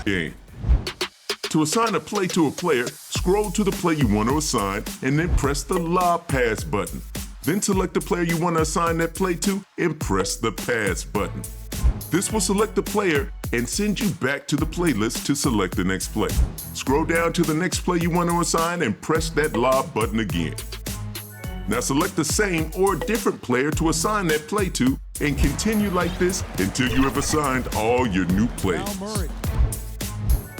game. To assign a play to a player, scroll to the play you want to assign and then press the Lob Pass button. Then select the player you want to assign that play to and press the Pass button. This will select the player and send you back to the playlist to select the next play. Scroll down to the next play you want to assign and press that Lob button again. Now select the same or different player to assign that play to and continue like this until you have assigned all your new plays.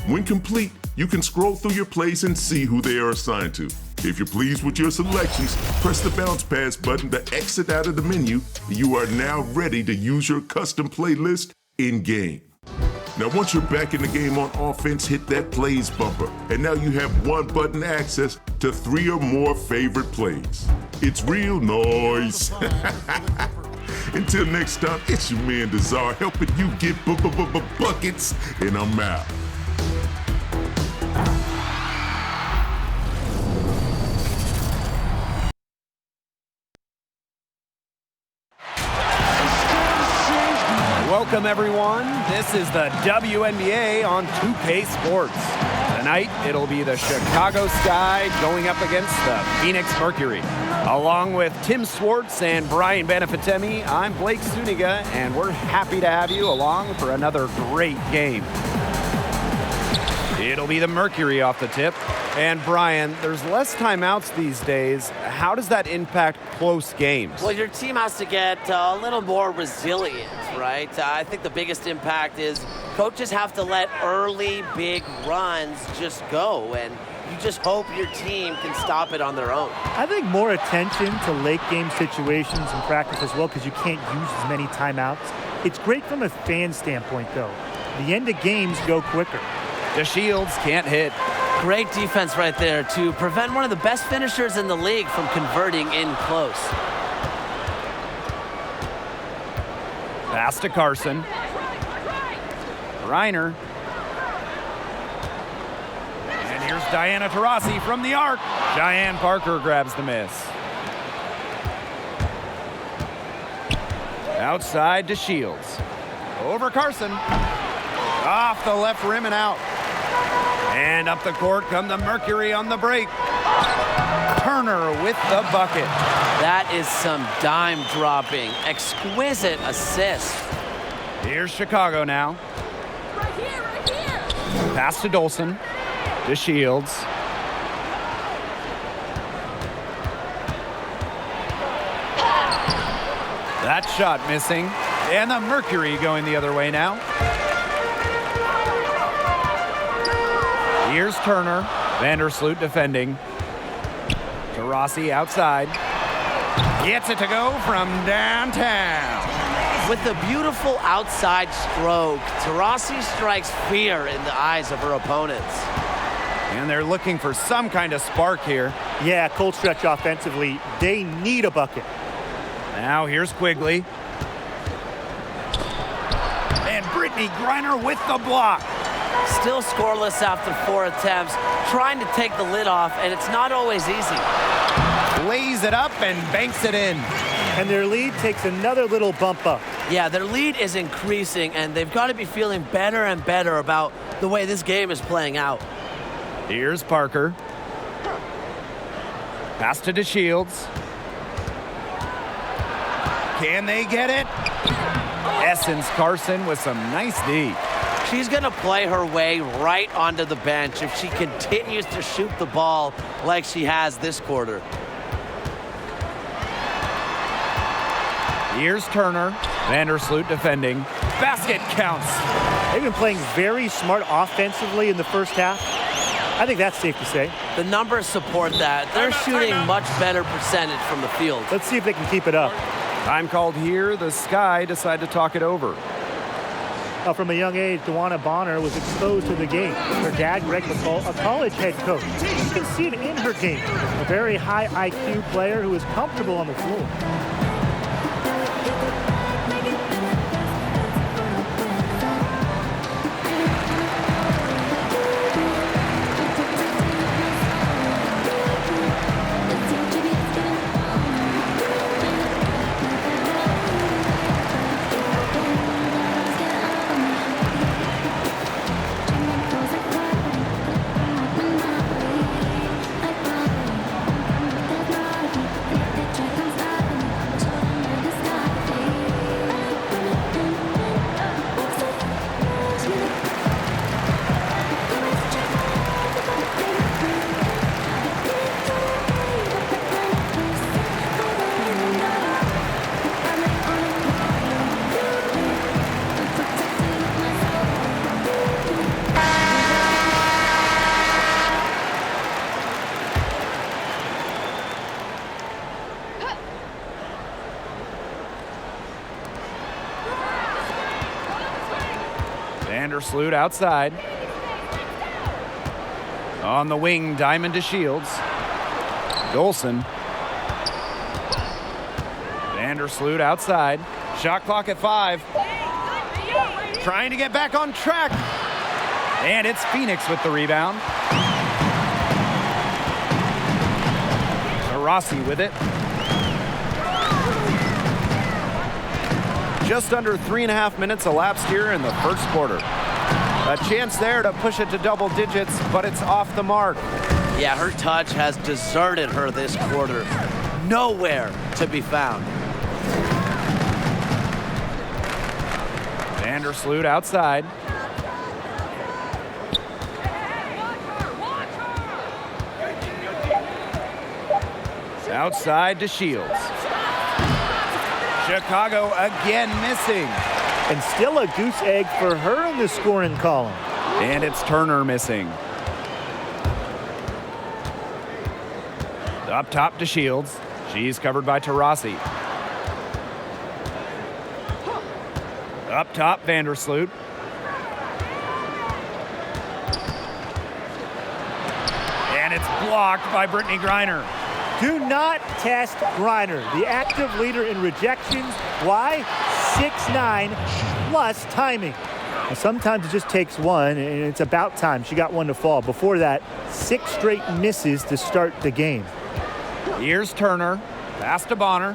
When complete, you can scroll through your plays and see who they are assigned to. If you're pleased with your selections, press the Bounce Pass button to exit out of the menu. You are now ready to use your custom playlist in-game. Now once you're back in the game on offense, hit that Plays bumper, and now you have one-button access to 3 or more favorite plays. It's real noise. Until next time, it's your man Desire helping you get buckets, and I'm out. Welcome, everyone. This is the WNBA on 2K Sports. Tonight, it'll be the Chicago Sky going up against the Phoenix Mercury. Along with Tim Swartz and Brian Benefitemi, I'm Blake Suniga, and we're happy to have you along for another great game. It'll be the Mercury off the tip. And Brian, there's less timeouts these days. How does that impact close games? Well, your team has to get a little more resilient, right? I think the biggest impact is coaches have to let early big runs just go, and you just hope your team can stop it on their own. I think more attention to late game situations in practice as well, because you can't use as many timeouts. It's great from a fan standpoint, though. The end of games go quicker. The Shields can't hit. Great defense right there to prevent one of the best finishers in the league from converting in close. Pass to Carson. Reiner. And here's Diana Taurasi from the arc. Cheyenne Parker grabs the miss. Outside to Shields. Over Carson. Off the left rim and out. And up the court come the Mercury on the break. Turner with the bucket. That is some dime dropping. Exquisite assist. Here's Chicago now. Right here. Pass to Dolson. To Shields. That shot missing. And the Mercury going the other way now. Here's Turner. Vandersloot defending. Taurasi outside. Gets it to go from downtown. With a beautiful outside stroke, Taurasi strikes fear in the eyes of her opponents. And they're looking for some kind of spark here. Yeah, cold stretch offensively. They need a bucket. Now here's Quigley. And Brittany Griner with the block. Still scoreless after 4 attempts, trying to take the lid off, and it's not always easy. Lays it up and banks it in. And their lead takes another little bump up. Yeah, their lead is increasing, and they've got to be feeling better and better about the way this game is playing out. Here's Parker. Pass to DeShields. Can they get it? Essence Carson with some nice D. She's going to play her way right onto the bench if she continues to shoot the ball like she has this quarter. Here's Turner. Vandersloot defending. Basket counts. They've been playing very smart offensively in the first half. I think that's safe to say. The numbers support that. They're shooting much better percentage from the field. Let's see if they can keep it up. Time called here. The Sky decide to talk it over. From a young age, Dewana Bonner was exposed to the game. Her dad, Greg McCall, a college head coach. You can see it in her game. A very high IQ player who is comfortable on the floor. Vandersloot outside. On the wing, Diamond to Shields. Dolson. Vandersloot outside. Shot clock at 5. Trying to get back on track. And it's Phoenix with the rebound. Rossi with it. Just under 3.5 minutes elapsed here in the first quarter. A chance there to push it to double digits, but it's off the mark. Yeah, her touch has deserted her this quarter. Nowhere to be found. Vandersloot outside. Outside to Shields. Chicago again missing. And still a goose egg for her in the scoring column. And it's Turner missing. Up top to Shields. She's covered by Taurasi. Up top, Vandersloot. And it's blocked by Brittany Griner. Do not test Griner, the active leader in rejections. Why? 6'9" plus timing. Now, sometimes it just takes one, and it's about time. She got one to fall. Before that, 6 straight misses to start the game. Here's Turner. Pass to Bonner.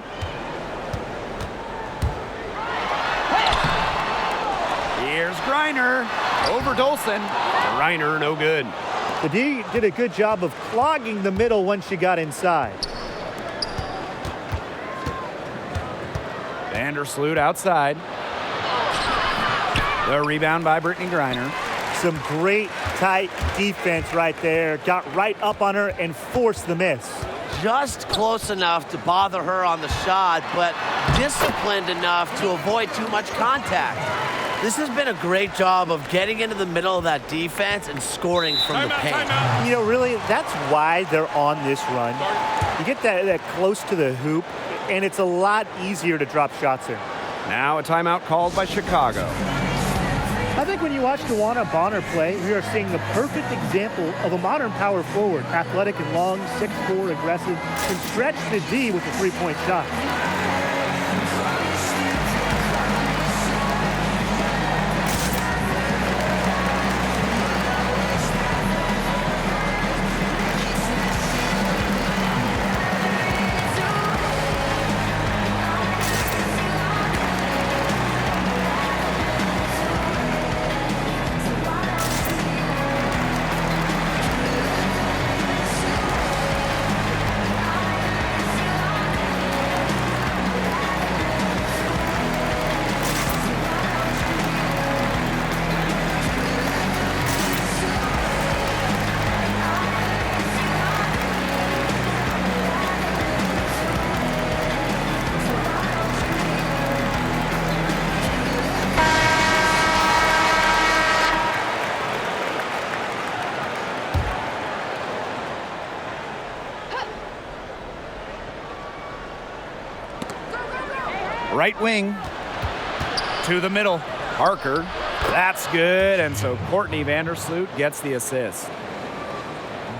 Here's Griner. Over Dolson. Griner, no good. The D did a good job of clogging the middle once she got inside. Vandersloot outside. The rebound by Brittany Griner. Some great tight defense right there. Got right up on her and forced the miss. Just close enough to bother her on the shot, but disciplined enough to avoid too much contact. This has been a great job of getting into the middle of that defense and scoring from the paint. You know, really, that's why they're on this run. You get that close to the hoop, and it's a lot easier to drop shots in. Now a timeout called by Chicago. I think when you watch Tawana Bonner play, we are seeing the perfect example of a modern power forward. Athletic and long, 6'4", aggressive, can stretch the D with a three-point shot. Right wing to the middle. Parker, that's good. And so Courtney Vandersloot gets the assist.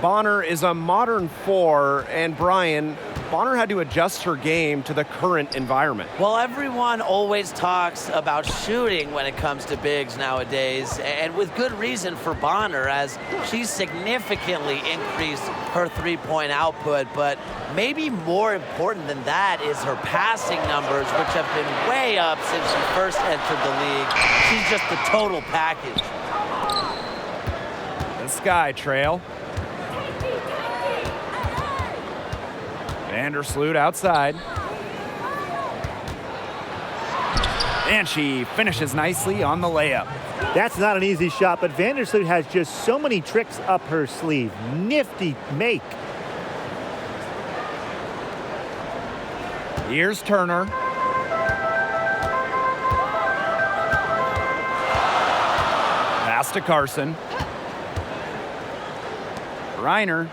Bonner is a modern 4, and Brian, Bonner had to adjust her game to the current environment. Well, everyone always talks about shooting when it comes to bigs nowadays, and with good reason for Bonner, as she's significantly increased her three-point output. But maybe more important than that is her passing numbers, which have been way up since she first entered the league. She's just the total package. The Sky Trail. Vandersloot outside. And she finishes nicely on the layup. That's not an easy shot, but Vandersloot has just so many tricks up her sleeve. Nifty make. Here's Turner. Pass to Carson. Reiner.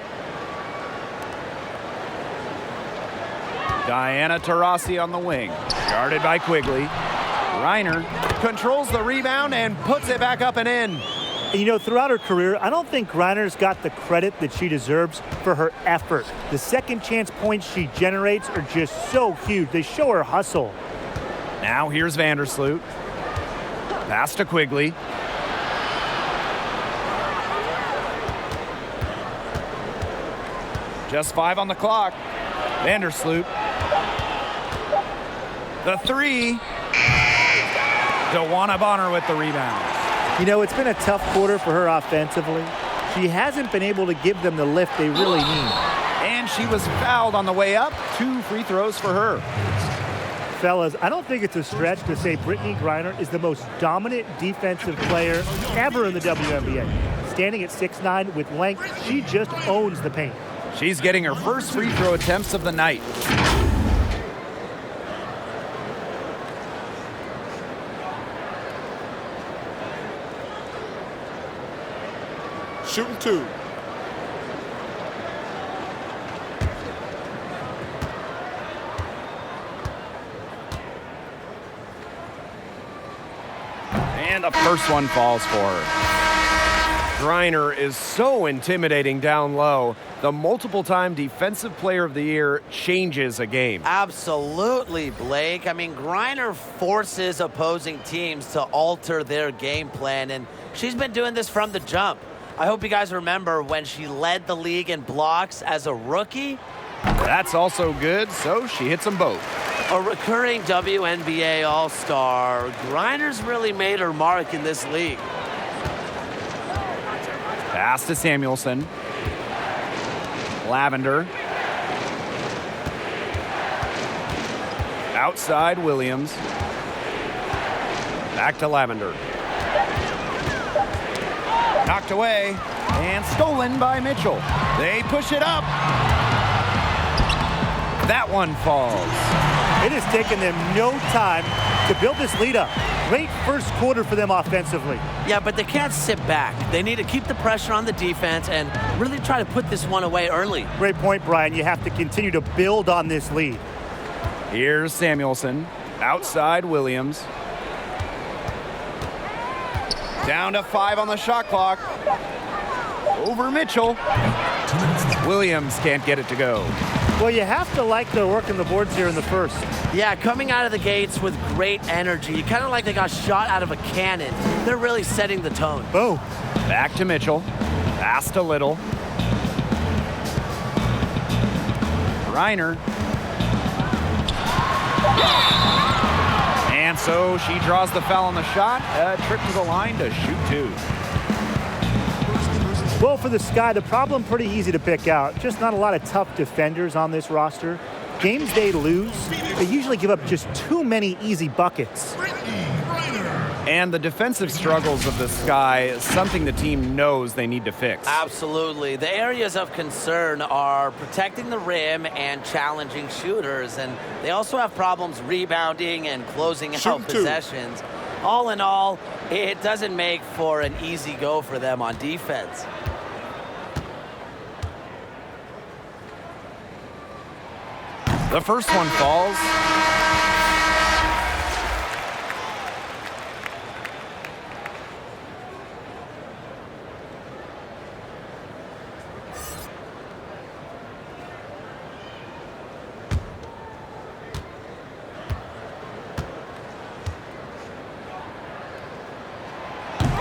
Diana Taurasi on the wing. Guarded by Quigley. Reiner controls the rebound and puts it back up and in. You know, throughout her career, I don't think Reiner's got the credit that she deserves for her effort. The second chance points she generates are just so huge. They show her hustle. Now here's Vandersloot. Pass to Quigley. Just 5 on the clock. Vandersloot. The 3. DeWanna Bonner with the rebound. You know, it's been a tough quarter for her offensively. She hasn't been able to give them the lift they really need. And she was fouled on the way up. 2 free throws for her. Fellas, I don't think it's a stretch to say Brittney Griner is the most dominant defensive player ever in the WNBA. Standing at 6'9" with length, she just owns the paint. She's getting her first free throw attempts of the night. Shooting 2. And the first one falls for her. Griner is so intimidating down low. The multiple-time Defensive Player of the Year changes a game. Absolutely, Blake. I mean, Griner forces opposing teams to alter their game plan, and she's been doing this from the jump. I hope you guys remember when she led the league in blocks as a rookie. That's also good, so she hits them both. A recurring WNBA All-Star, Griner's really made her mark in this league. Pass to Samuelson. Lavender. Outside Williams. Back to Lavender. Knocked away and stolen by Mitchell. They push it up. That one falls. It has taken them no time to build this lead up. Great first quarter for them offensively. Yeah, but they can't sit back. They need to keep the pressure on the defense and really try to put this one away early. Great point, Brian. You have to continue to build on this lead. Here's Samuelson. Outside Williams. Down to 5 on the shot clock. Over Mitchell. Williams can't get it to go. Well, you have to like their work in the boards here in the first. Yeah, coming out of the gates with great energy. Kind of like they got shot out of a cannon. They're really setting the tone. Boom. Back to Mitchell. Pass to Little. Reiner. And so she draws the foul on the shot. A trip to the line to shoot 2. Well, for the Sky, the problem pretty easy to pick out. Just not a lot of tough defenders on this roster. Games they lose, they usually give up just too many easy buckets. And the defensive struggles of the Sky is something the team knows they need to fix. Absolutely. The areas of concern are protecting the rim and challenging shooters. And they also have problems rebounding and closing out possessions. All in all, it doesn't make for an easy go for them on defense. The first one falls.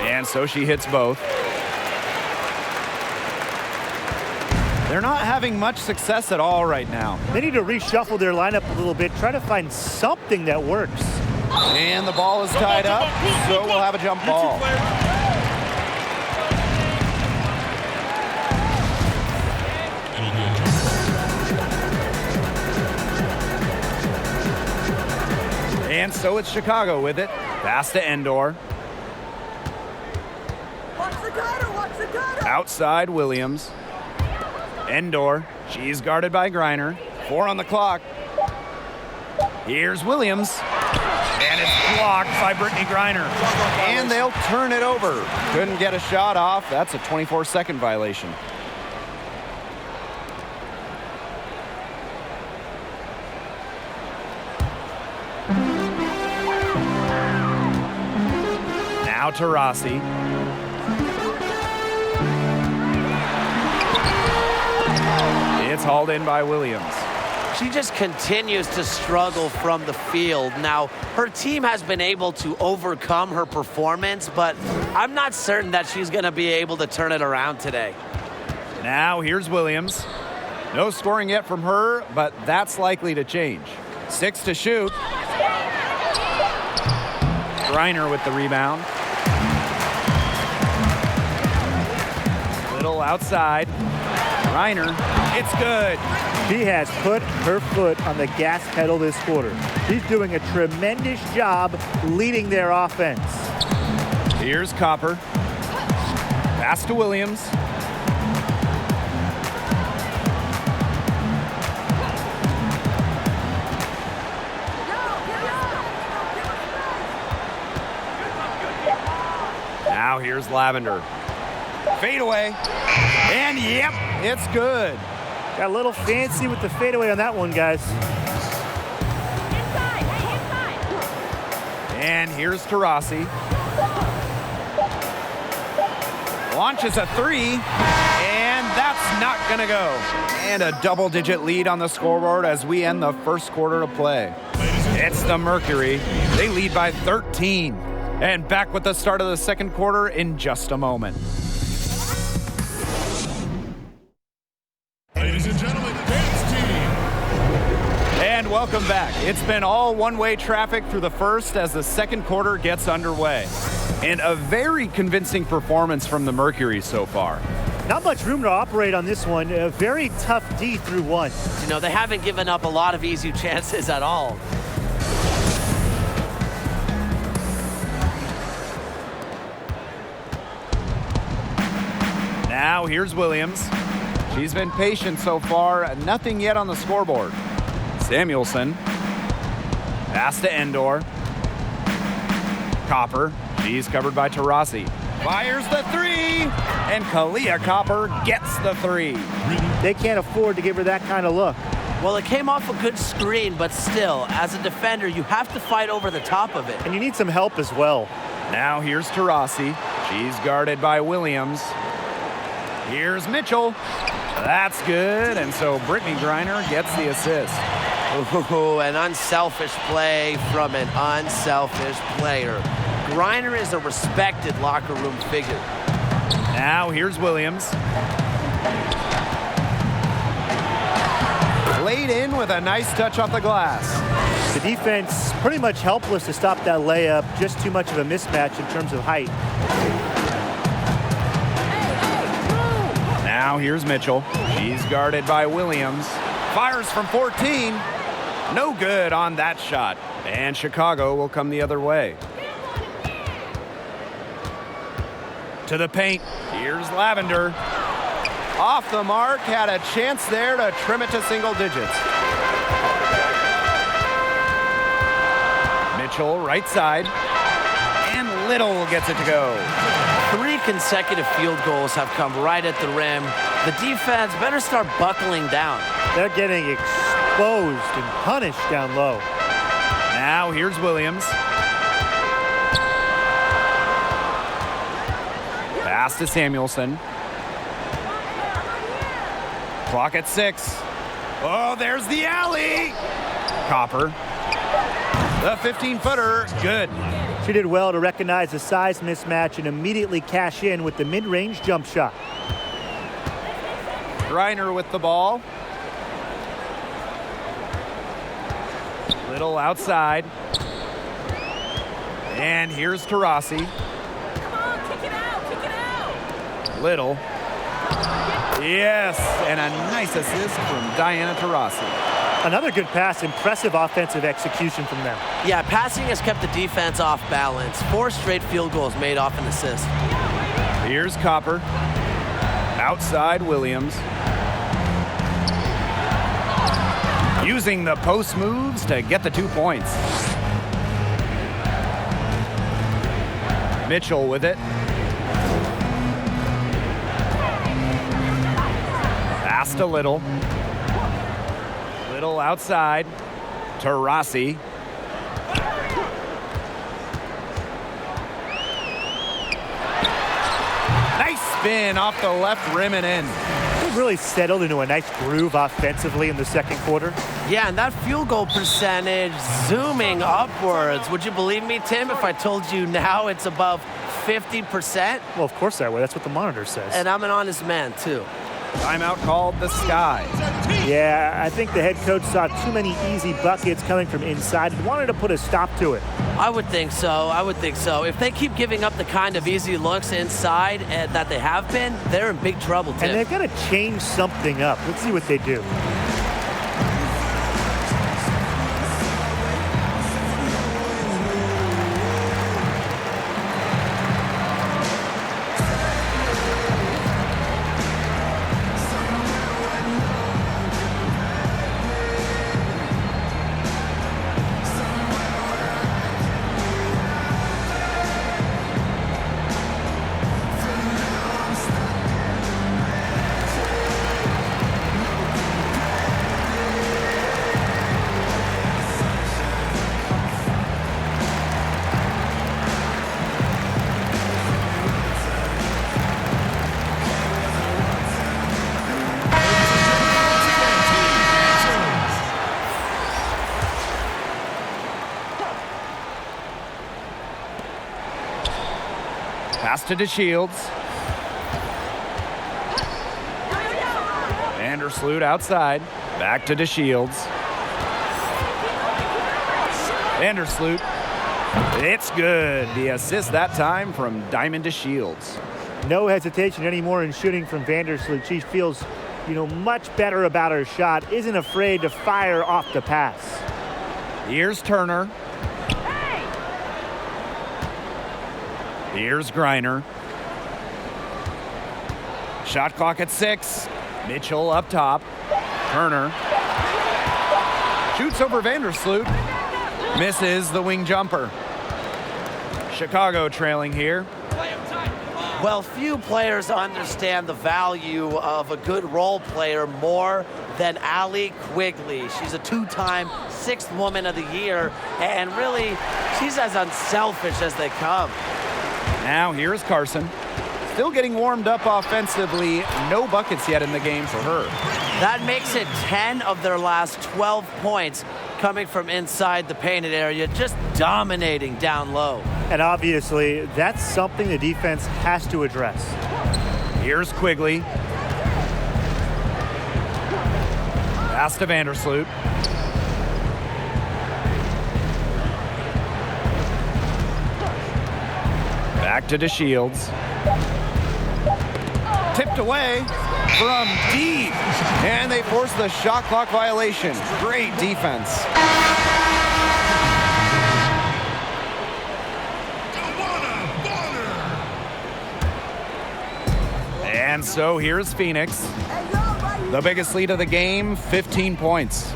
And so she hits both. They're not having much success at all right now. They need to reshuffle their lineup a little bit, try to find something that works. And the ball is tied up, so we'll have a jump ball. And so it's Chicago with it. Pass to Endor. Outside Williams. Endor, she's guarded by Griner. 4 on the clock. Here's Williams. And it's blocked by Brittney Griner. And they'll turn it over. Couldn't get a shot off. That's a 24-second violation. Now to Rossi. It's hauled in by Williams. She just continues to struggle from the field. Now, her team has been able to overcome her performance, but I'm not certain that she's going to be able to turn it around today. Now here's Williams. No scoring yet from her, but that's likely to change. 6 to shoot. Griner with the rebound. Little outside. Griner, it's good. She has put her foot on the gas pedal this quarter. She's doing a tremendous job leading their offense. Here's Copper. Pass to Williams. Now here's Lavender. Fade away. And yep, it's good. Got a little fancy with the fadeaway on that one, guys. Inside, hey, inside. And here's Taurasi. Launches a three, and that's not gonna go. And a double-digit lead on the scoreboard as we end the first quarter of play. It's the Mercury. They lead by 13. And back with the start of the second quarter in just a moment. Ladies and gentlemen, dance team. And welcome back. It's been all one-way traffic through the first as the second quarter gets underway. And a very convincing performance from the Mercury so far. Not much room to operate on this one. A very tough D through one. You know, they haven't given up a lot of easy chances at all. Now here's Williams. She's been patient so far. Nothing yet on the scoreboard. Samuelson. Pass to Endor. Copper. She's covered by Taurasi. Fires the three. And Kalia Copper gets the three. They can't afford to give her that kind of look. Well, it came off a good screen, but still, as a defender, you have to fight over the top of it. And you need some help as well. Now here's Taurasi. She's guarded by Williams. Here's Mitchell. That's good, and so Brittany Griner gets the assist. Ooh, an unselfish play from an unselfish player. Griner is a respected locker room figure. Now here's Williams. Laid in with a nice touch off the glass. The defense pretty much helpless to stop that layup. Just too much of a mismatch in terms of height. Now here's Mitchell. She's guarded by Williams. Fires from 14. No good on that shot. And Chicago will come the other way. To the paint. Here's Lavender. Off the mark. Had a chance there to trim it to single digits. Mitchell, right side. And Little gets it to go. 3 consecutive field goals have come right at the rim. The defense better start buckling down. They're getting exposed and punished down low. Now here's Williams. Pass to Samuelson. Clock at 6. Oh, there's the alley. Copper. The 15-footer, good. She did well to recognize the size mismatch and immediately cash in with the mid-range jump shot. Griner with the ball. Little outside. And here's Taurasi. Come on, kick it out, kick it out. Little. Yes, and a nice assist from Diana Taurasi. Another good pass, impressive offensive execution from them. Yeah, passing has kept the defense off balance. 4 straight field goals made off an assist. Here's Copper. Outside Williams. Using the post moves to get the 2 points. Mitchell with it. Pass to Little. Little outside. Taurasi. spin off the left rim and in. They've really settled into a nice groove offensively in the second quarter. Yeah, and that field goal percentage zooming upwards. Would you believe me, Tim, if I told you now it's above 50%? Well, of course I would. That's what the monitor says. And I'm an honest man, too. Timeout called the Sky. Yeah, I think the head coach saw too many easy buckets coming from inside and wanted to put a stop to it. I would think so. I would think so. If they keep giving up the kind of easy looks inside that they have been, they're in big trouble, Tim. And they've got to change something up. Let's see what they do. Pass to DeShields. Vandersloot outside. Back to DeShields. Vandersloot. It's good. The assist that time from Diamond DeShields. No hesitation anymore in shooting from Vandersloot. She feels, much better about her shot. Isn't afraid to fire off the pass. Here's Turner. Here's Griner. Shot clock at 6. Mitchell up top. Turner. Shoots over Vandersloot. Misses the wing jumper. Chicago trailing here. Well, few players understand the value of a good role player more than Allie Quigley. She's a two-time 6th Woman of the Year, and really, she's as unselfish as they come. Now here's Carson. Still getting warmed up offensively. No buckets yet in the game for her. That makes it 10 of their last 12 points coming from inside the painted area, just dominating down low. And obviously, that's something the defense has to address. Here's Quigley. Pass to Vandersloot. Back to DeShields. Tipped away from deep. And they force the shot clock violation. Great defense. And so here's Phoenix. The biggest lead of the game, 15 points.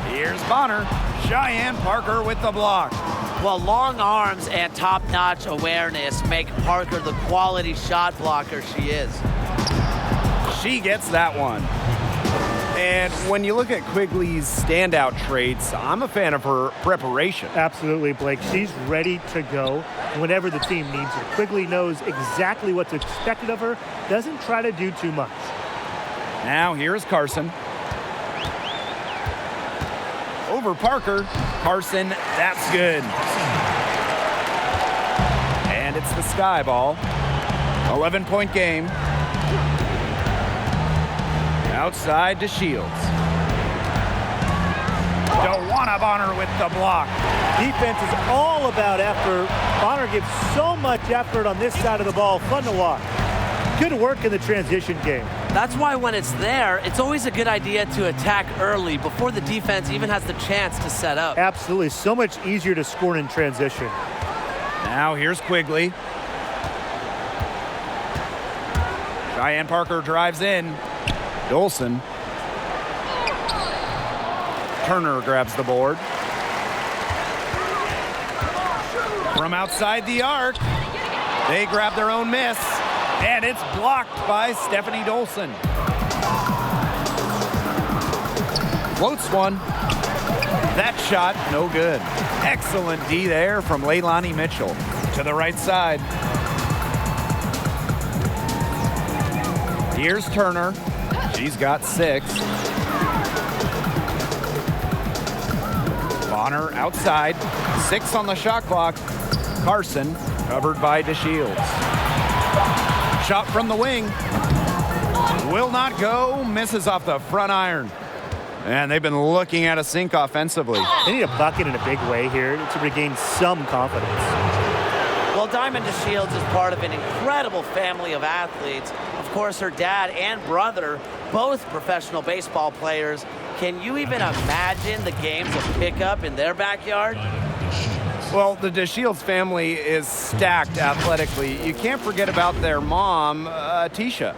Here's Bonner. Cheyenne Parker with the block. Well, long arms and top-notch awareness make Parker the quality shot blocker she is. She gets that one. And when you look at Quigley's standout traits, I'm a fan of her preparation. Absolutely, Blake. She's ready to go whenever the team needs her. Quigley knows exactly what's expected of her, doesn't try to do too much. Now here's Carson. Over Parker. Carson, that's good. And it's the Sky ball. 11-point game. Outside to Shields. DeWanna Bonner with the block. Defense is all about effort. Bonner gives so much effort on this side of the ball. Fun to watch. Good work in the transition game. That's why when it's there, it's always a good idea to attack early before the defense even has the chance to set up. Absolutely. So much easier to score in transition. Now here's Quigley. Cheyenne Parker drives in. Dolson. Turner grabs the board. From outside the arc, they grab their own miss, and it's blocked by Stephanie Dolson. Floats one. That shot, no good. Excellent D there from Leilani Mitchell. To the right side. Here's Turner. She's got 6. Bonner outside. 6 on the shot clock. Carson covered by DeShields. Shot from the wing. Will not go. Misses off the front iron. And they've been looking at a sink offensively. They need a bucket in a big way here to regain some confidence. Well, Diamond DeShields is part of an incredible family of athletes. Of course, her dad and brother, both professional baseball players. Can you even imagine the games of pickup in their backyard? Well, the DeShields family is stacked athletically. You can't forget about their mom, Tisha.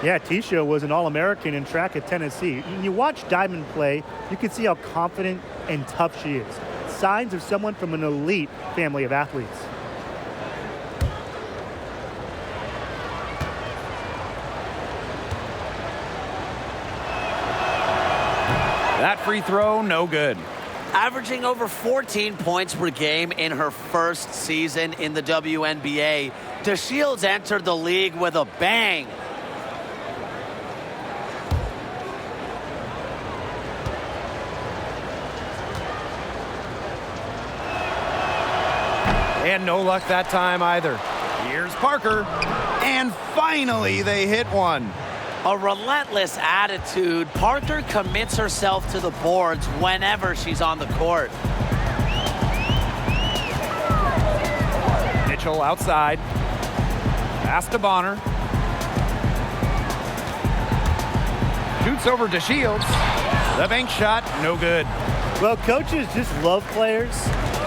Yeah, Tisha was an All-American in track at Tennessee. When you watch Diamond play, you can see how confident and tough she is. Signs of someone from an elite family of athletes. That free throw, no good. Averaging over 14 points per game in her first season in the WNBA, DeShields entered the league with a bang. And no luck that time either. Here's Parker. And finally, they hit one. A relentless attitude. Parker commits herself to the boards whenever she's on the court. Mitchell outside. Pass to Bonner. Shoots over to Shields. The bank shot, no good. Well, coaches just love players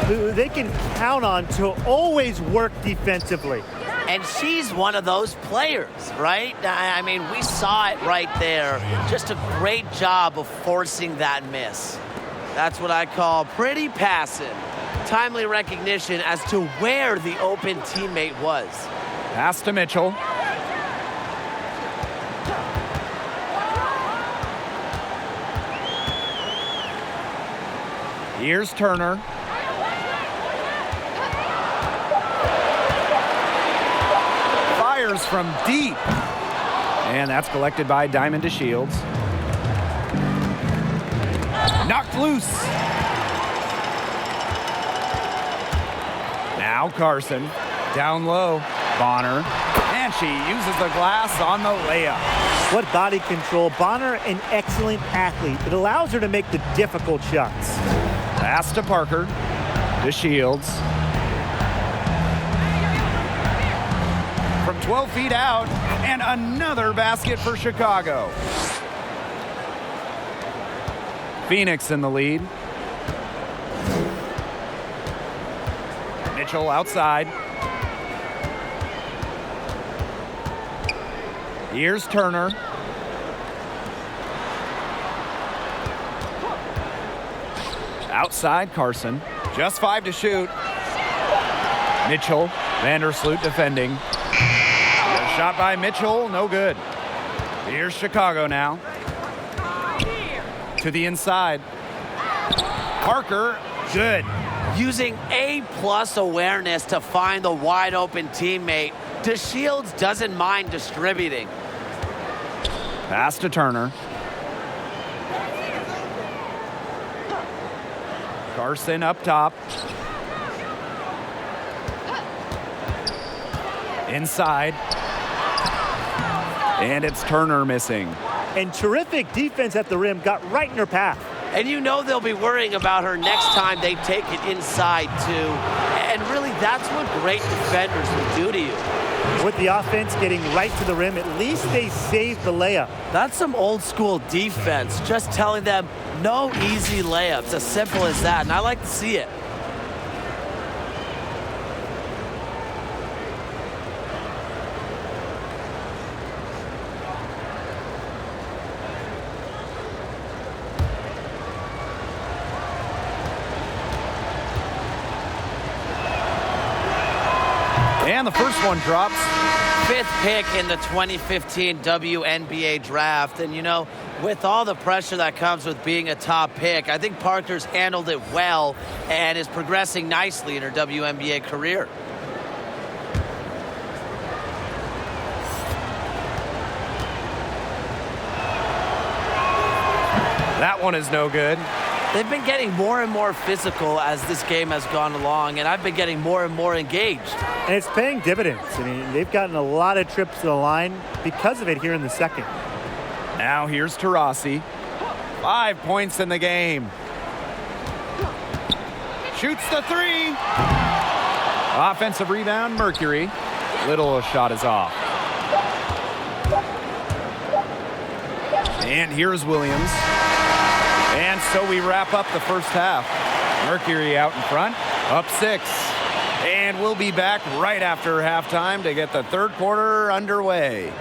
who they can count on to always work defensively. And she's one of those players, right? I mean, we saw it right there. Just a great job of forcing that miss. That's what I call pretty passive. Timely recognition as to where the open teammate was. Pass to Mitchell. Here's Turner. Fires from deep. And that's collected by Diamond DeShields. Knocked loose. Now Carson. Down low. Bonner. And she uses the glass on the layup. What body control. Bonner, an excellent athlete. It allows her to make the difficult shots. Pass to Parker. DeShields. From 12 feet out, and another basket for Chicago. Phoenix in the lead. Mitchell outside. Here's Turner. Outside Carson. Just 5 to shoot. Mitchell. Vandersloot defending. A shot by Mitchell. No good. Here's Chicago now. To the inside. Parker. Good. Using A+ awareness to find the wide open teammate, DeShields doesn't mind distributing. Pass to Turner. Carson up top. Inside. And it's Turner missing. And terrific defense at the rim got right in her path. And you know they'll be worrying about her next time they take it inside, too. And really, that's what great defenders will do to you. With the offense getting right to the rim, at least they saved the layup. That's some old school defense, just telling them no easy layups, as simple as that, and I like to see it. And the first one drops. 5th pick in the 2015 WNBA draft. And, you know, with all the pressure that comes with being a top pick, I think Parker's handled it well and is progressing nicely in her WNBA career. That one is no good. They've been getting more and more physical as this game has gone along, and I've been getting more and more engaged. And it's paying dividends. I mean, they've gotten a lot of trips to the line because of it here in the second. Now here's Taurasi. 5 points in the game. Shoots the three. Offensive rebound, Mercury. Little shot is off. And here's Williams. And so we wrap up the first half. Mercury out in front, up 6. And we'll be back right after halftime to get the third quarter underway.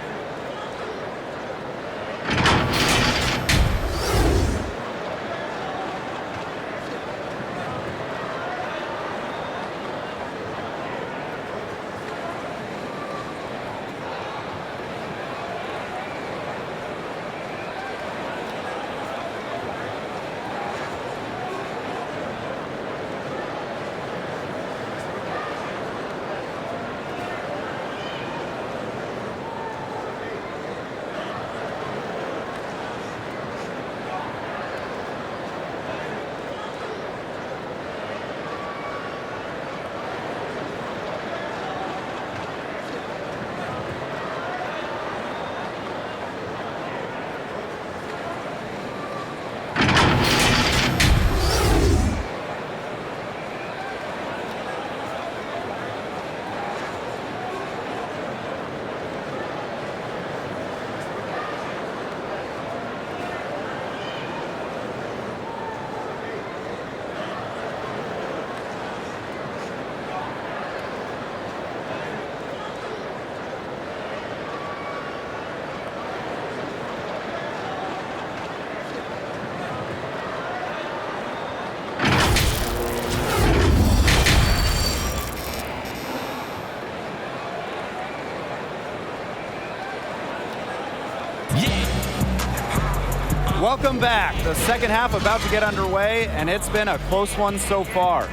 Welcome back. The second half about to get underway, and it's been a close one so far.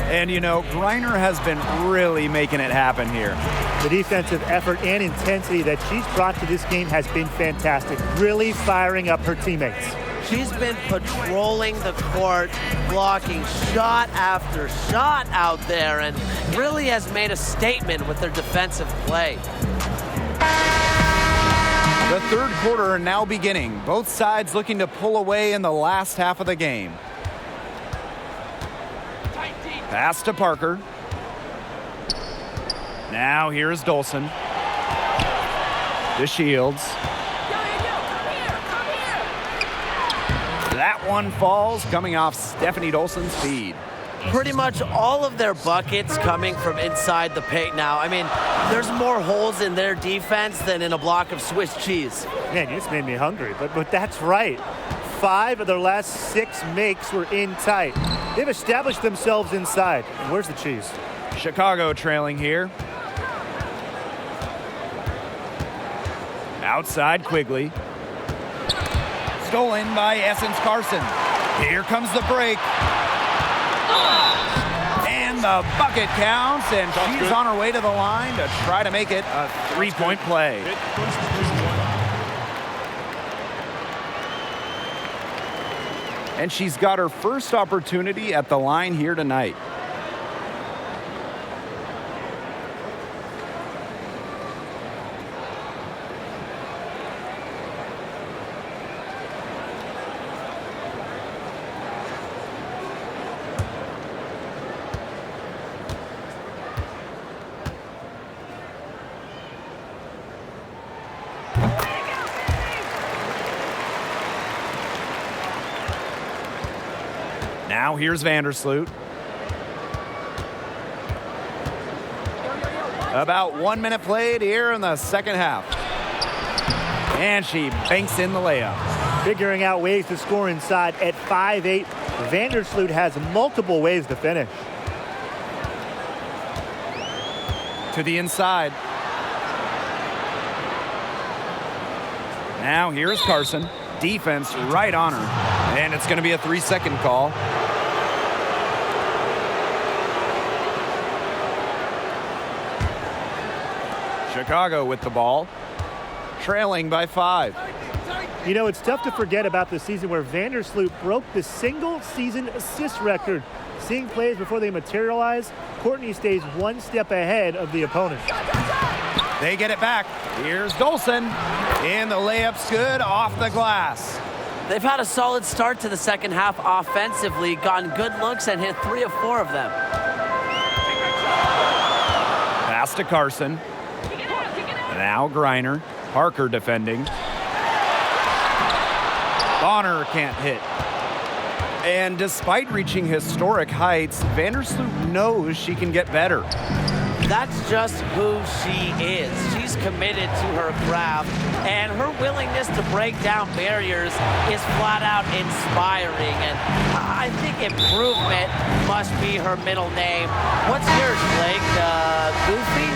And, you know, Griner has been really making it happen here. The defensive effort and intensity that she's brought to this game has been fantastic, really firing up her teammates. She's been patrolling the court, blocking shot after shot out there, and really has made a statement with her defensive play. The third quarter now beginning. Both sides looking to pull away in the last half of the game. Pass to Parker. Now here's Dolson. To Shields. That one falls, coming off Stephanie Dolson's feed. Pretty much all of their buckets coming from inside the paint now. I mean, there's more holes in their defense than in a block of Swiss cheese. Man, you just made me hungry, but that's right. 5 of their last 6 makes were in tight. They've established themselves inside. And where's the cheese? Chicago trailing here. Outside Quigley. Stolen by Essence Carson. Here comes the break. And the bucket counts, and she's on her way to the line to try to make it a 3-point play. And she's got her first opportunity at the line here tonight. Now here's Vandersloot. About 1 minute played here in the second half. And she banks in the layup. Figuring out ways to score inside at 5'8", Vandersloot has multiple ways to finish. To the inside. Now here's Carson. Defense right on her. And it's going to be a 3-second call. Chicago with the ball, trailing by 5. You know, it's tough to forget about the season where Vandersloot broke the single-season assist record. Seeing plays before they materialize, Courtney stays one step ahead of the opponent. They get it back. Here's Dolson. And the layup's good off the glass. They've had a solid start to the second half offensively, gotten good looks and hit 3 of 4 of them. Pass to Carson. Now Griner. Parker defending. Bonner can't hit. And despite reaching historic heights, Vandersloot knows she can get better. That's just who she is. She's committed to her craft, and her willingness to break down barriers is flat out inspiring. And I think improvement must be her middle name. What's yours, Blake? Goofy?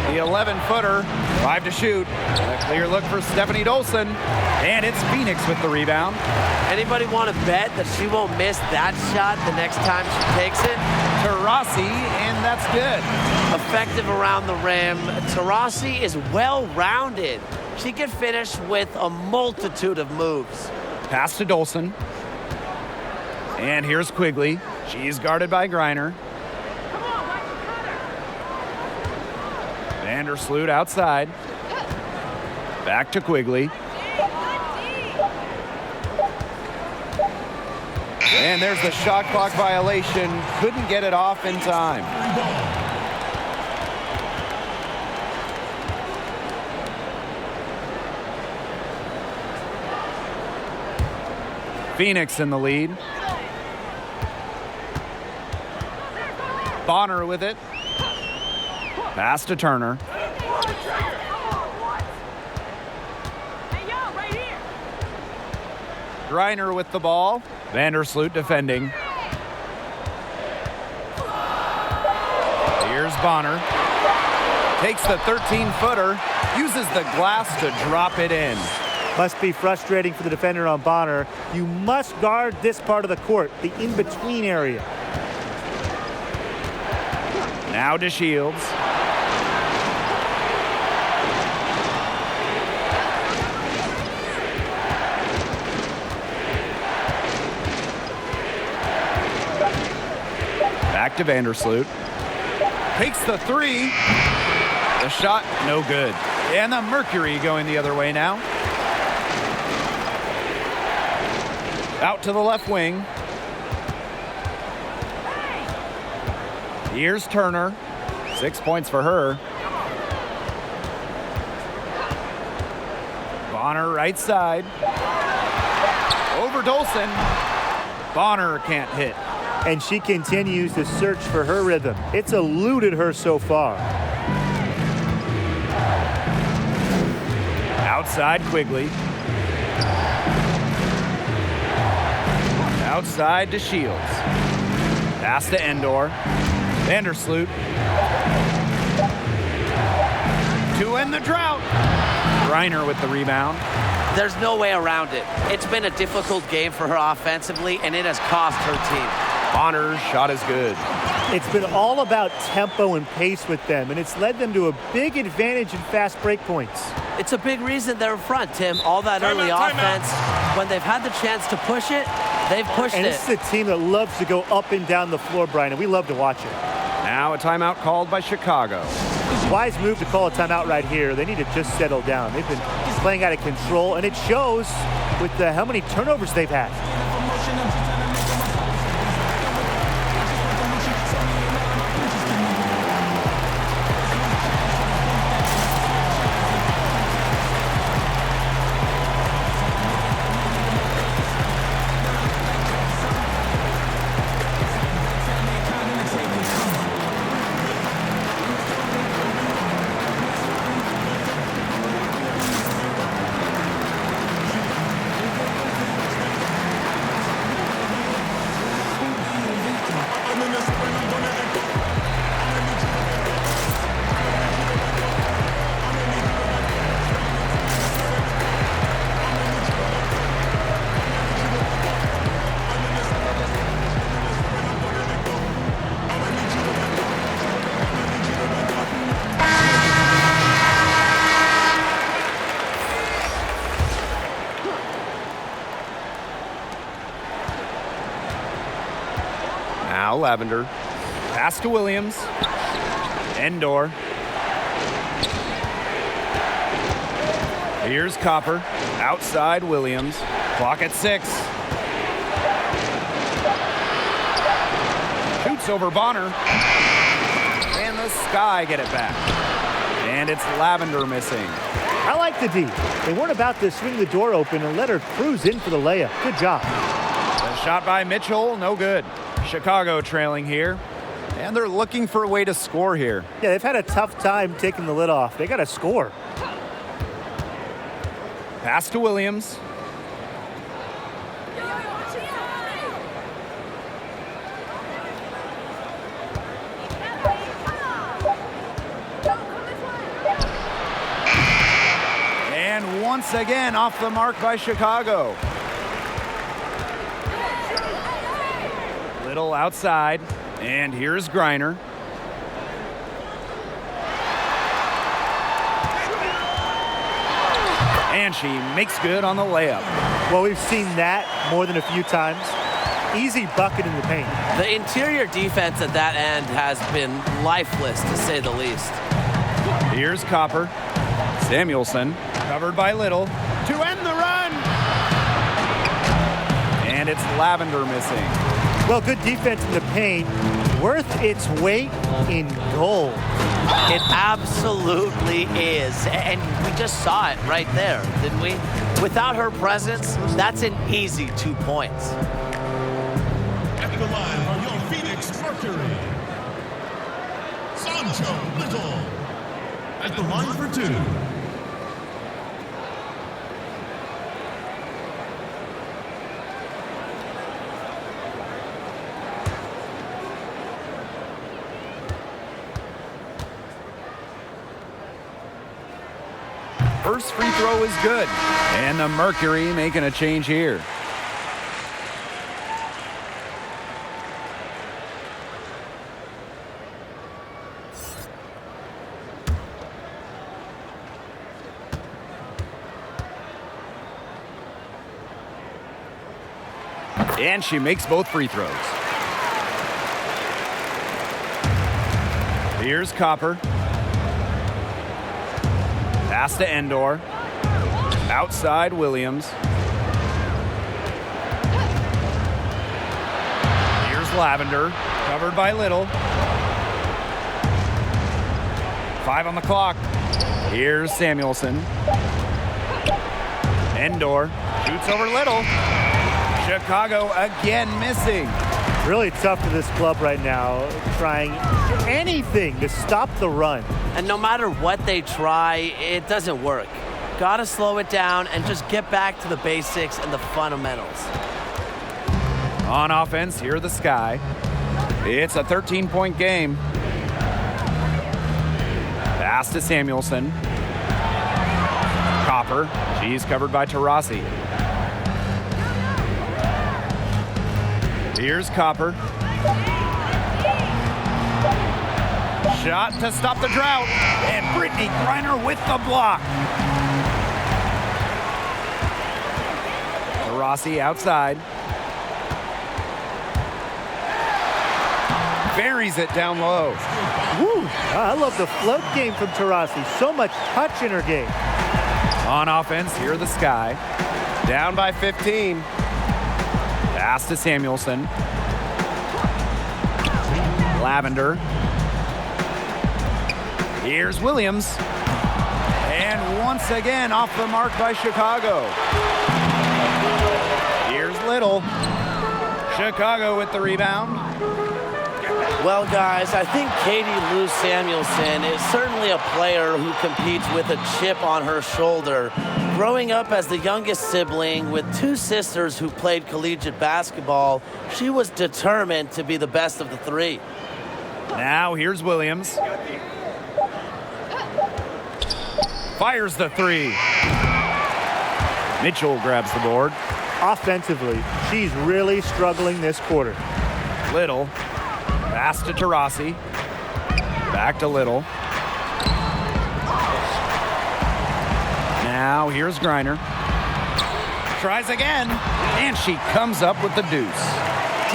The 11-footer, 5 to shoot. A clear look for Stephanie Dolson. And it's Phoenix with the rebound. Anybody want to bet that she won't miss that shot the next time she takes it? Tarasi, and that's good. Effective around the rim. Tarasi is well-rounded. She can finish with a multitude of moves. Pass to Dolson. And here's Quigley. She's guarded by Griner. Vandersloot outside. Back to Quigley. And there's the shot clock violation. Couldn't get it off in time. Phoenix in the lead. Bonner with it. Pass to Turner. Griner with the ball. Vandersloot defending. Here's Bonner. Takes the 13-footer. Uses the glass to drop it in. Must be frustrating for the defender on Bonner. You must guard this part of the court, the in-between area. Now to Shields. Back to Vandersloot. Takes the 3. The shot, no good. And the Mercury going the other way now. Out to the left wing. Here's Turner. 6 points for her. Bonner right side. Over Dolson. Bonner can't hit. And she continues to search for her rhythm. It's eluded her so far. Outside Quigley. Outside to Shields. Pass to Endor. Vandersloot. To end the drought. Griner with the rebound. There's no way around it. It's been a difficult game for her offensively, and it has cost her team. Bonner's shot is good. It's been all about tempo and pace with them, and it's led them to a big advantage in fast break points. It's a big reason they're in front, Tim. All that early offense, when they've had the chance to push it, they've pushed and it. This is a team that loves to go up and down the floor, Brian, and we love to watch it. Now a timeout called by Chicago. Wise move to call a timeout right here. They need to just settle down. They've been playing out of control, and it shows with how many turnovers they've had. Now Lavender. Pass to Williams. Endor. Here's Copper. Outside Williams. Clock at 6. Shoots over Bonner. And the Sky get it back. And it's Lavender missing. I like the D. They weren't about to swing the door open and let her cruise in for the layup. Good job. The shot by Mitchell, no good. Chicago trailing here. And they're looking for a way to score here. Yeah, they've had a tough time taking the lid off. They got to score. Pass to Williams. And once again, off the mark by Chicago. Little outside. And here's Griner. And she makes good on the layup. Well, we've seen that more than a few times. Easy bucket in the paint. The interior defense at that end has been lifeless, to say the least. Here's Copper. Samuelson, covered by Little, to end the run. And it's Lavender missing. Well, good defense in the paint. Worth its weight in gold. It absolutely is. And we just saw it right there, didn't we? Without her presence, that's an easy 2 points. At the line are your Phoenix Mercury. Sancho Little. At the line for 2. First free throw is good. And the Mercury making a change here. And she makes both free throws. Here's Copper. Pass to Endor. Outside Williams. Here's Lavender. Covered by Little. 5 on the clock. Here's Samuelson. Endor shoots over Little. Chicago again missing. Really tough for this club right now, trying anything to stop the run. And no matter what they try, it doesn't work. Gotta slow it down and just get back to the basics and the fundamentals. On offense, here the Sky. It's a 13-point game. Pass to Samuelson. Copper. She's covered by Taurasi. Here's Copper. Shot to stop the drought. And Brittany Griner with the block. Taurasi outside. Buries it down low. Woo! I love the float game from Taurasi. So much touch in her game. On offense, here the Sky. Down by 15. Pass to Samuelson. Lavender. Here's Williams. And once again, off the mark by Chicago. Here's Little. Chicago with the rebound. Well, guys, I think Katie Lou Samuelson is certainly a player who competes with a chip on her shoulder. Growing up as the youngest sibling with 2 sisters who played collegiate basketball, she was determined to be the best of the 3. Now here's Williams. Fires the 3. Mitchell grabs the board. Offensively, she's really struggling this quarter. Little. Pass to Taurasi. Back to Little. Now here's Griner. Tries again, and she comes up with the deuce.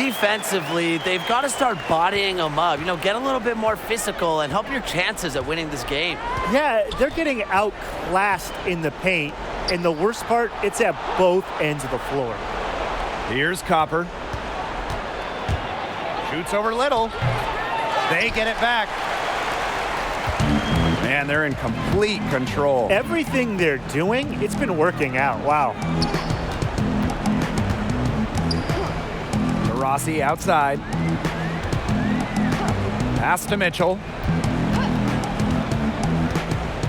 defensively, they've got to start bodying them up. You know, get a little bit more physical and help your chances at winning this game. Yeah, they're getting outclassed in the paint, and the worst part, it's at both ends of the floor. Here's Copper. Shoots over Little. They get it back. Man, they're in complete control. Everything they're doing, it's been working out. Wow. Rossi outside. Pass to Mitchell.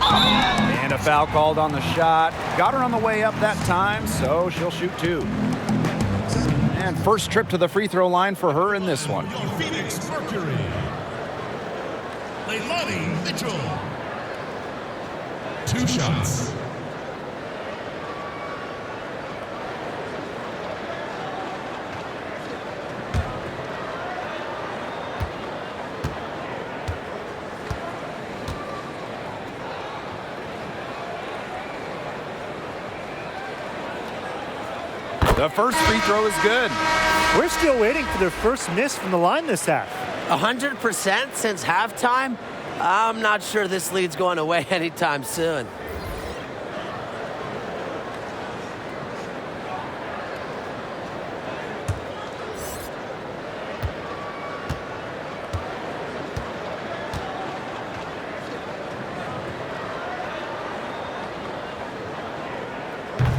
And a foul called on the shot. Got her on the way up that time, so she'll shoot 2. And first trip to the free throw line for her in this one. Your Phoenix Mercury. Leilani Mitchell. 2 shots. The first free throw is good. We're still waiting for their first miss from the line this half. 100% since halftime? I'm not sure this lead's going away anytime soon.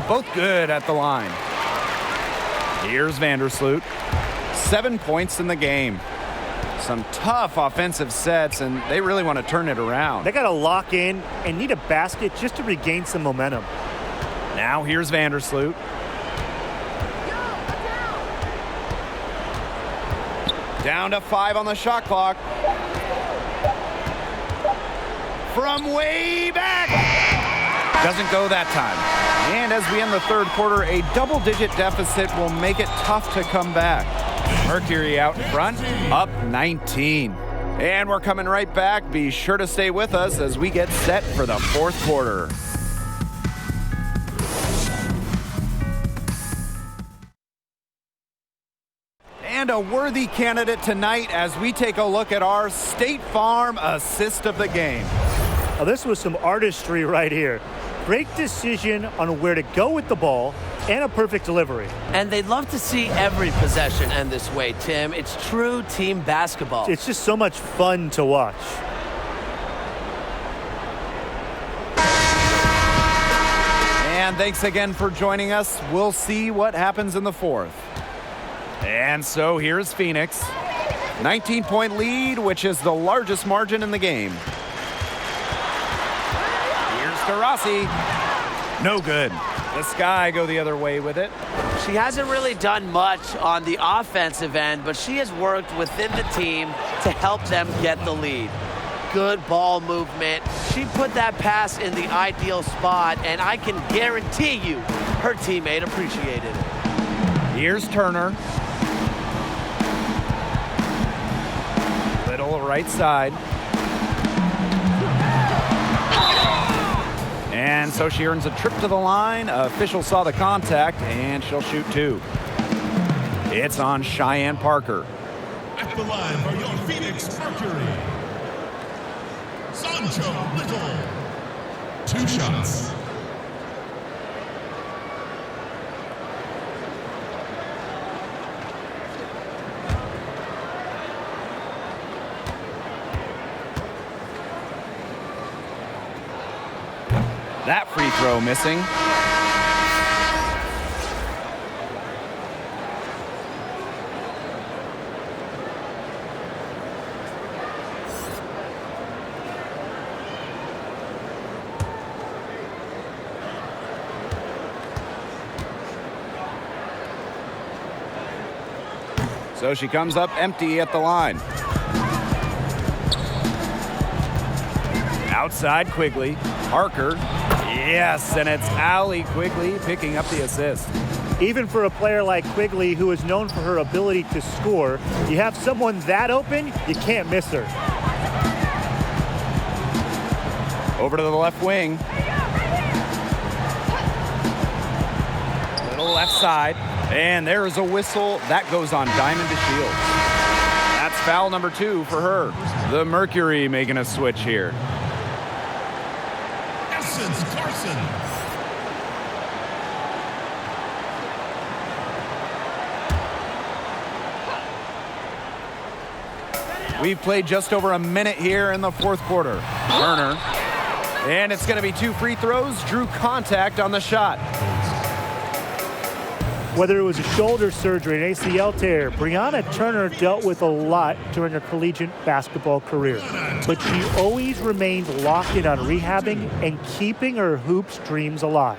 Both good at the line. Here's Vandersloot. 7 points in the game. Some tough offensive sets, and they really want to turn it around. They got to lock in and need a basket just to regain some momentum. Now here's Vandersloot. Down to 5 on the shot clock. From way back. Doesn't go that time. And as we end the third quarter, a double-digit deficit will make it tough to come back. Mercury out in front, up 19. And we're coming right back. Be sure to stay with us as we get set for the fourth quarter. And a worthy candidate tonight as we take a look at our State Farm assist of the game. Now, this was some artistry right here. Great decision on where to go with the ball and a perfect delivery. And they'd love to see every possession end this way, Tim. It's true team basketball. It's just so much fun to watch. And thanks again for joining us. We'll see what happens in the fourth. And so here's Phoenix. 19-point lead, which is the largest margin in the game. Rossi, no good. The Sky go the other way with it. She hasn't really done much on the offensive end, but she has worked within the team to help them get the lead. Good ball movement. She put that pass in the ideal spot, and I can guarantee you her teammate appreciated it. Here's Turner. Little right side. And so she earns a trip to the line. Official saw the contact, and she'll shoot 2. It's on Cheyenne Parker. At the line for your Phoenix Mercury. Sancho Little. 2 shots. That free throw missing. So she comes up empty at the line. Outside Quigley. Parker. Yes, and it's Allie Quigley picking up the assist. Even for a player like Quigley, who is known for her ability to score, you have someone that open, you can't miss her. Over to the left wing. Little left side. And there's a whistle. That goes on Diamond to Shields. That's foul number 2 for her. The Mercury making a switch here. Essence Carson. We've played just over a minute here in the fourth quarter. Turner. And it's going to be 2 free throws. Drew contact on the shot. Whether it was a shoulder surgery, an ACL tear, Brianna Turner dealt with a lot during her collegiate basketball career. But she always remained locked in on rehabbing and keeping her hoops dreams alive.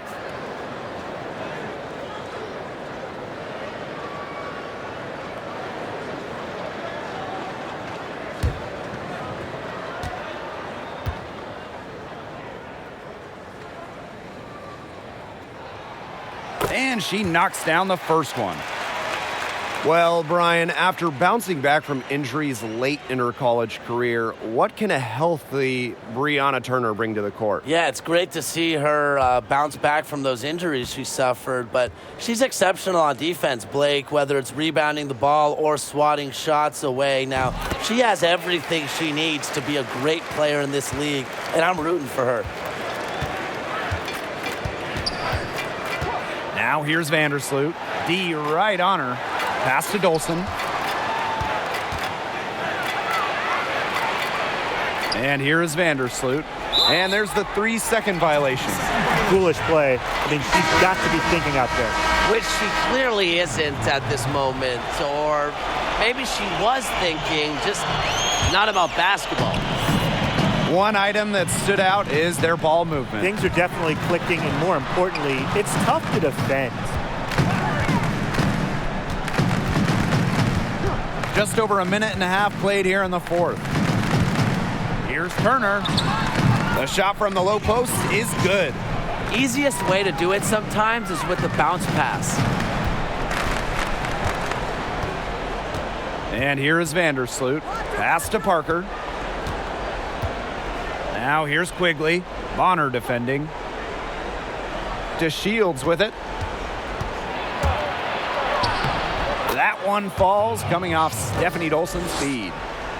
And she knocks down the first one. Well, Brian, after bouncing back from injuries late in her college career, what can a healthy Brianna Turner bring to the court? Yeah, it's great to see her bounce back from those injuries she suffered, but she's exceptional on defense, Blake, whether it's rebounding the ball or swatting shots away. Now, she has everything she needs to be a great player in this league, and I'm rooting for her. Now here's Vandersloot. D right on her. Pass to Dolson. And here is Vandersloot. And there's the 3-second violation. Foolish play. I mean, she's got to be thinking out there. Which she clearly isn't at this moment, or maybe she was thinking, just not about basketball. One item that stood out is their ball movement. Things are definitely clicking, and more importantly, it's tough to defend. Just over a minute and a half played here in the fourth. Here's Turner. The shot from the low post is good. Easiest way to do it sometimes is with the bounce pass. And here is Vandersloot. Pass to Parker. Now here's Quigley. Bonner defending. To Shields with it. That one falls, coming off Stephanie Dolson's feed.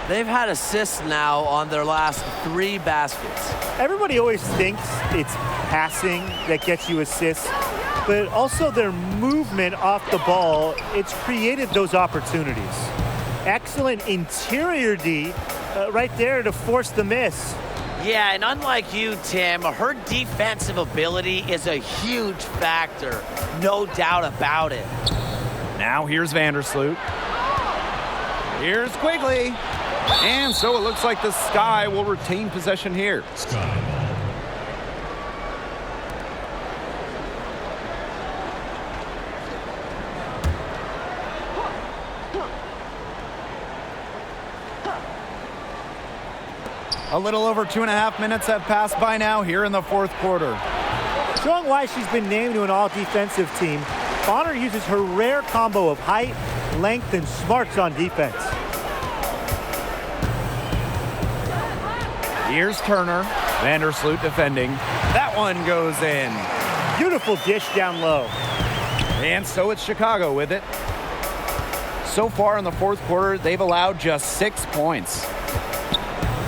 They've had assists now on their last 3 baskets. Everybody always thinks it's passing that gets you assists, but also their movement off the ball, it's created those opportunities. Excellent interior D right there to force the miss. Yeah, and unlike you, Tim, her defensive ability is a huge factor. No doubt about it. Now here's Vandersloot. Here's Quigley. And so it looks like the Sky will retain possession here. Sky ball. A little over 2.5 minutes have passed by now here in the fourth quarter. Showing why she's been named to an all-defensive team, Bonner uses her rare combo of height, length, and smarts on defense. Here's Turner. Vandersloot defending. That one goes in. Beautiful dish down low. And so it's Chicago with it. So far in the fourth quarter, they've allowed just 6 points.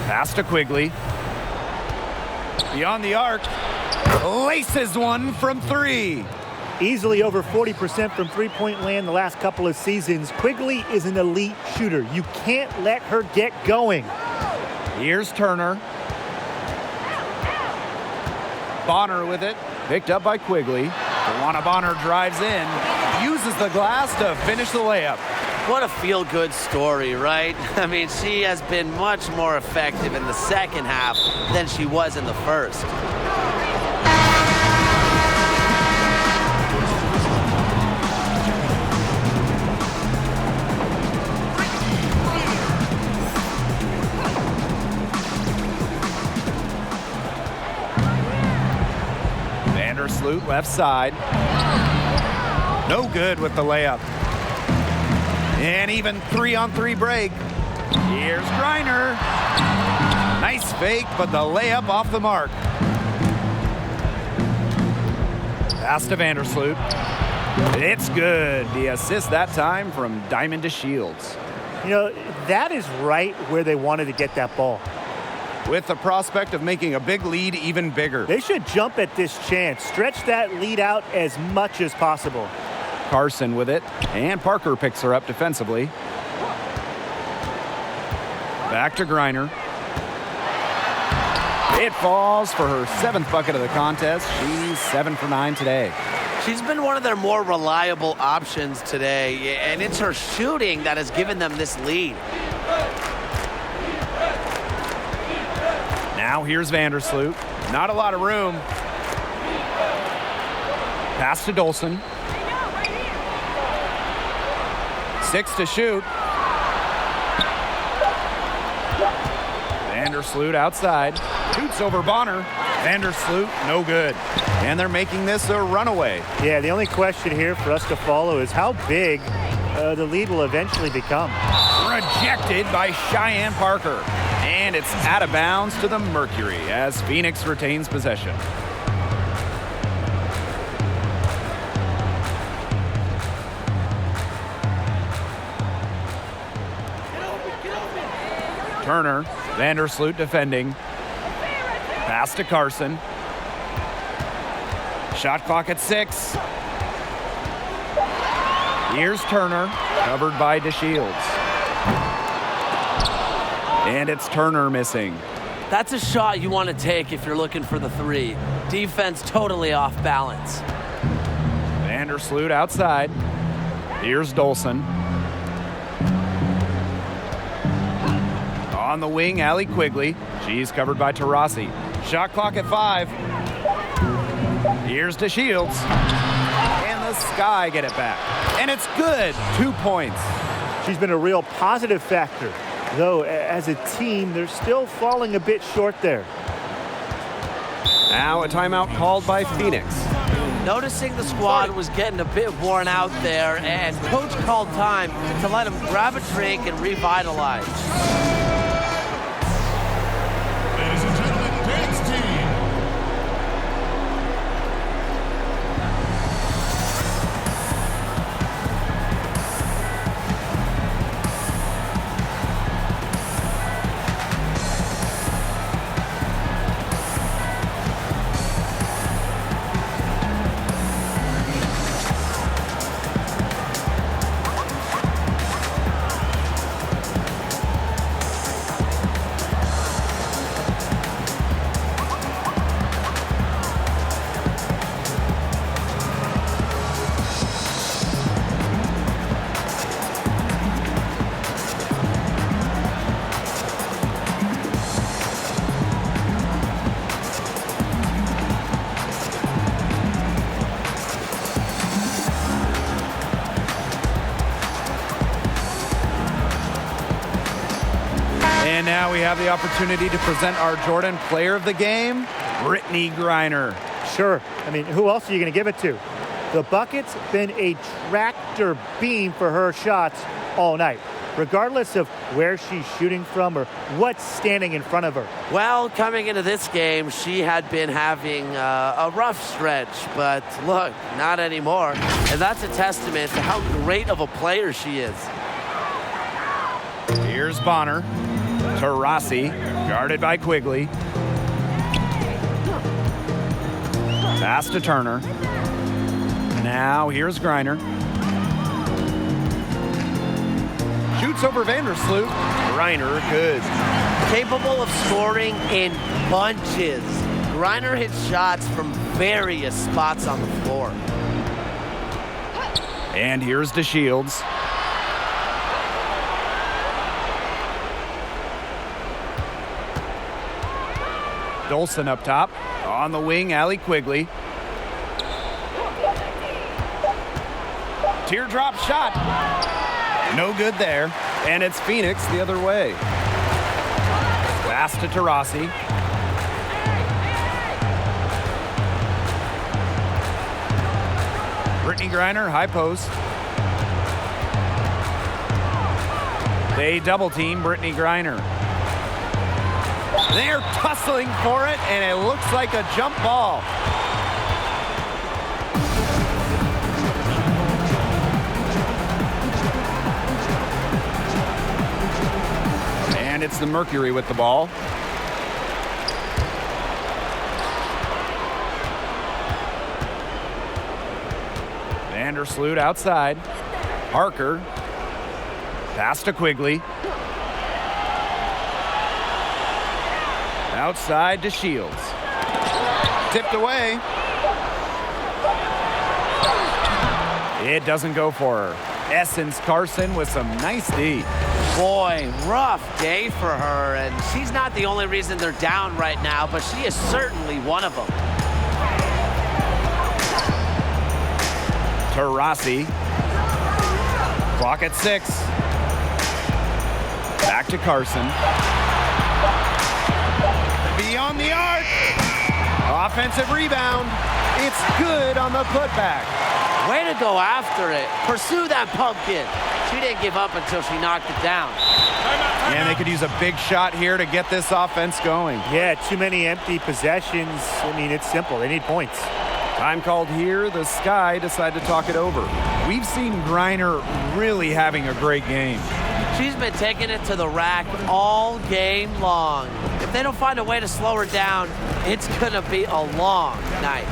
Pass to Quigley. Beyond the arc. Laces one from 3. Easily over 40% from three-point land the last couple of seasons. Quigley is an elite shooter. You can't let her get going. Here's Turner. Bonner with it. Picked up by Quigley. Tawana Bonner drives in. Uses the glass to finish the layup. What a feel-good story, right? I mean, she has been much more effective in the second half than she was in the first. Vandersloot left side. No good with the layup. And even 3-on-3 break. Here's Griner. Nice fake, but the layup off the mark. Pass to Vandersloot. It's good. The assist that time from Diamond to Shields. You know, that is right where they wanted to get that ball. With the prospect of making a big lead even bigger. They should jump at this chance. Stretch that lead out as much as possible. Carson with it, and Parker picks her up defensively. Back to Griner. It falls for her 7th bucket of the contest. She's 7 for 9 today. She's been one of their more reliable options today, and it's her shooting that has given them this lead. Now here's Vandersloot. Not a lot of room. Pass to Dolson. 6 to shoot. Vandersloot outside. Shoots over Bonner. Vandersloot, no good. And they're making this a runaway. Yeah, the only question here for us to follow is how big the lead will eventually become. Rejected by Cheyenne Parker. And it's out of bounds to the Mercury as Phoenix retains possession. Turner, Vandersloot defending. Pass to Carson. Shot clock at 6. Here's Turner, covered by DeShields. And it's Turner missing. That's a shot you want to take if you're looking for the 3. Defense totally off balance. Vandersloot outside. Here's Dolson. On the wing, Allie Quigley. She's covered by Taurasi. Shot clock at 5. Here's DeShields. And the Sky get it back. And it's good. 2 points. She's been a real positive factor. Though, as a team, they're still falling a bit short there. Now a timeout called by Phoenix. Noticing the squad was getting a bit worn out there, and coach called time to let them grab a drink and revitalize. Ladies and gentlemen, dance team. And now we have the opportunity to present our Jordan Player of the Game, Brittany Griner. Sure. I mean, who else are you going to give it to? The bucket's been a tractor beam for her shots all night, regardless of where she's shooting from or what's standing in front of her. Well, coming into this game, she had been having a rough stretch, but look, not anymore. And that's a testament to how great of a player she is. Here's Bonner. Taurasi, guarded by Quigley. Pass to Turner. Now here's Griner. Shoots over Vandersloot. Griner, good. Capable of scoring in bunches. Griner hits shots from various spots on the floor. And here's DeShields. Dolson up top. On the wing, Allie Quigley. Teardrop shot. No good there. And it's Phoenix the other way. Pass to Taurasi. Brittany Griner, high post. They double team Brittany Griner. They're tussling for it, and it looks like a jump ball. it's the Mercury with the ball. Vandersloot outside. Parker. Pass to Quigley. Outside to Shields. Tipped away. It doesn't go for her. Essence Carson with some nice D. Boy, rough day for her, and she's not the only reason they're down right now, but she is certainly one of them. Taurasi. Clock at 6. Back to Carson. Beyond the arc. Offensive rebound. It's good on the putback. Way to go after it. Pursue that pumpkin. She didn't give up until she knocked it down. And they could use a big shot here to get this offense going. Yeah, too many empty possessions. I mean, it's simple. They need points. Time called here. The Sky decide to talk it over. We've seen Griner really having a great game. She's been taking it to the rack all game long. If they don't find a way to slow her down, it's going to be a long night.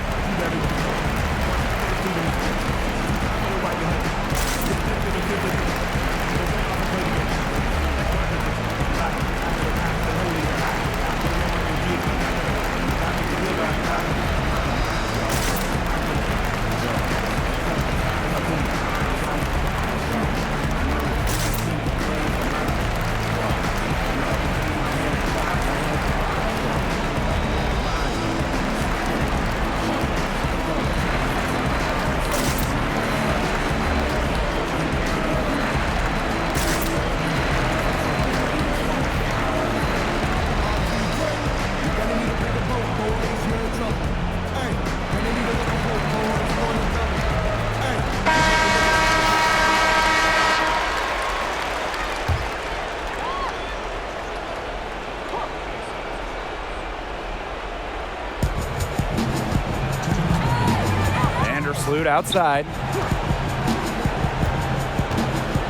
Vandersloot outside.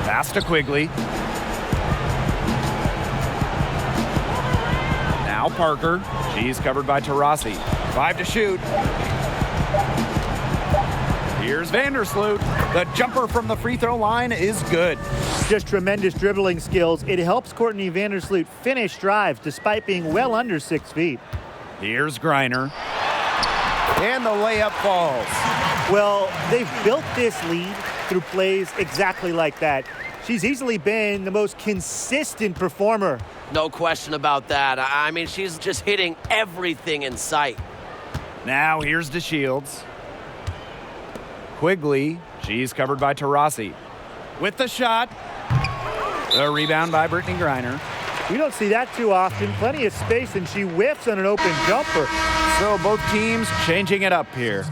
Pass to Quigley. Now Parker. She's covered by Taurasi. 5 to shoot. Here's Vandersloot. The jumper from the free throw line is good. Just tremendous dribbling skills. It helps Courtney Vandersloot finish drives despite being well under 6 feet. Here's Griner. And the layup falls. Well, they've built this lead through plays exactly like that. She's easily been the most consistent performer. No question about that. I mean, she's just hitting everything in sight. Now here's DeShields. Quigley. She's covered by Taurasi. With the shot. The rebound by Brittany Griner. We don't see that too often. Plenty of space, and she whiffs on an open jumper. So both teams changing it up here.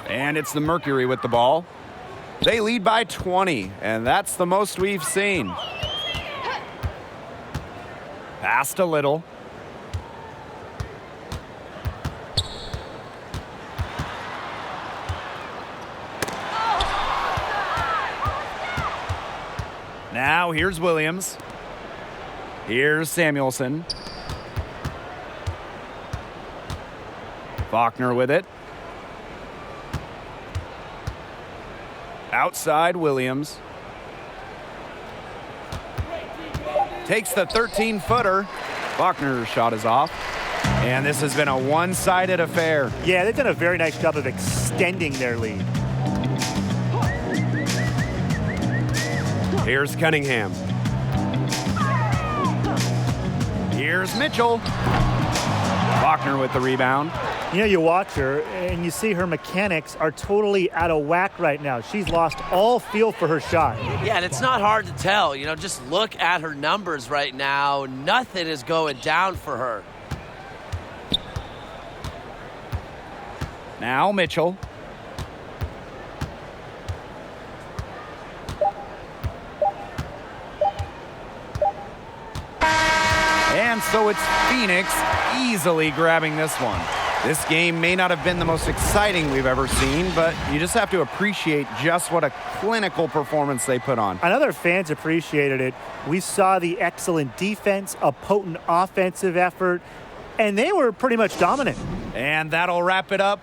And it's the Mercury with the ball. They lead by 20, and that's the most we've seen. Passed a little. Now here's Williams. Here's Samuelson. Faulkner with it. Outside Williams. Takes the 13-footer. Faulkner's shot is off. And this has been a one-sided affair. Yeah, they've done a very nice job of extending their lead. Here's Cunningham. Here's Mitchell. Faulkner with the rebound. You know, you watch her and you see her mechanics are totally out of whack right now. She's lost all feel for her shot. Yeah, and it's not hard to tell. You know, just look at her numbers right now. Nothing is going down for her. Now Mitchell. And so it's Phoenix easily grabbing this one. This game may not have been the most exciting we've ever seen, but you just have to appreciate just what a clinical performance they put on. I know their fans appreciated it. We saw the excellent defense, a potent offensive effort, and they were pretty much dominant. And that'll wrap it up